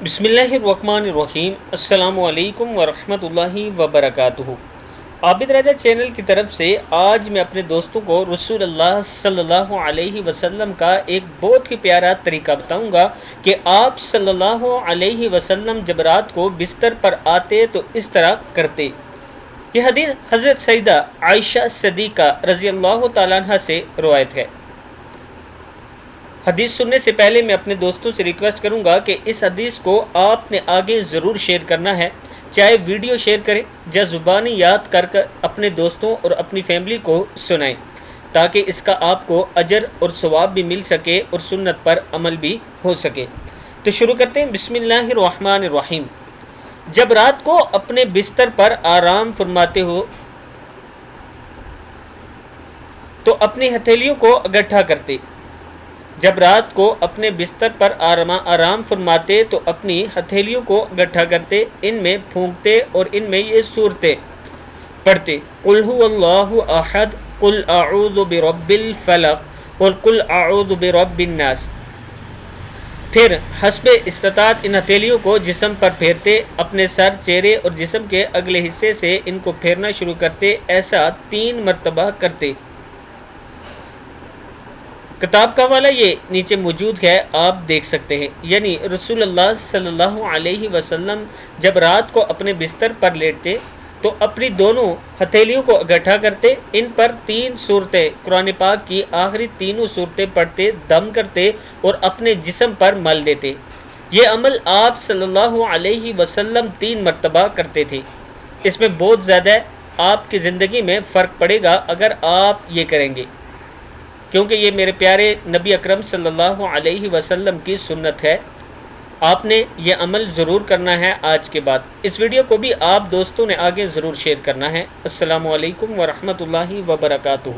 بسم اللہ الرحمن الرحیم۔ السلام علیکم ورحمۃ اللہ وبرکاتہ۔ عابد رضا چینل کی طرف سے آج میں اپنے دوستوں کو رسول اللہ صلی اللہ علیہ وسلم کا ایک بہت ہی پیارا طریقہ بتاؤں گا کہ آپ صلی اللہ علیہ وسلم جب رات کو بستر پر آتے تو اس طرح کرتے۔ یہ حدیث حضرت سیدہ عائشہ صدیقہ رضی اللہ تعالیٰ عنہ سے روایت ہے۔ حدیث سننے سے پہلے میں اپنے دوستوں سے ریکویسٹ کروں گا کہ اس حدیث کو آپ نے آگے ضرور شیئر کرنا ہے، چاہے ویڈیو شیئر کریں یا زبانی یاد کر اپنے دوستوں اور اپنی فیملی کو سنائیں، تاکہ اس کا آپ کو اجر اور ثواب بھی مل سکے اور سنت پر عمل بھی ہو سکے۔ تو شروع کرتے ہیں۔ بسم اللہ الرحمن الرحیم۔ جب رات کو اپنے بستر پر آرام فرماتے ہو تو اپنی ہتھیلیوں کو اکٹھا کرتے۔ جب رات کو اپنے بستر پر آرام فرماتے تو اپنی ہتھیلیوں کو اکٹھا کرتے، ان میں پھونکتے اور ان میں یہ صورتیں پڑھتے: قل هو اللہ احد، قل اعوذ برب الفلق اور قل اعوذ برب الناس۔ پھر حسب استطاعت ان ہتھیلیوں کو جسم پر پھیرتے، اپنے سر، چہرے اور جسم کے اگلے حصے سے ان کو پھیرنا شروع کرتے، ایسا 3 مرتبہ کرتے۔ کتاب کا حوالہ یہ نیچے موجود ہے، آپ دیکھ سکتے ہیں۔ یعنی رسول اللہ صلی اللہ علیہ وسلم جب رات کو اپنے بستر پر لیٹتے تو اپنی دونوں ہتھیلیوں کو اکٹھا کرتے، ان پر 3 صورتیں قرآن پاک کی آخری تینوں صورتیں پڑھتے، دم کرتے اور اپنے جسم پر مل دیتے۔ یہ عمل آپ صلی اللہ علیہ وسلم 3 مرتبہ کرتے تھے۔ اس میں بہت زیادہ آپ کی زندگی میں فرق پڑے گا اگر آپ یہ کریں گے، کیونکہ یہ میرے پیارے نبی اکرم صلی اللہ علیہ وسلم کی سنت ہے۔ آپ نے یہ عمل ضرور کرنا ہے آج کے بعد۔ اس ویڈیو کو بھی آپ دوستوں نے آگے ضرور شیئر کرنا ہے۔ السلام علیکم ورحمۃ اللہ وبرکاتہ۔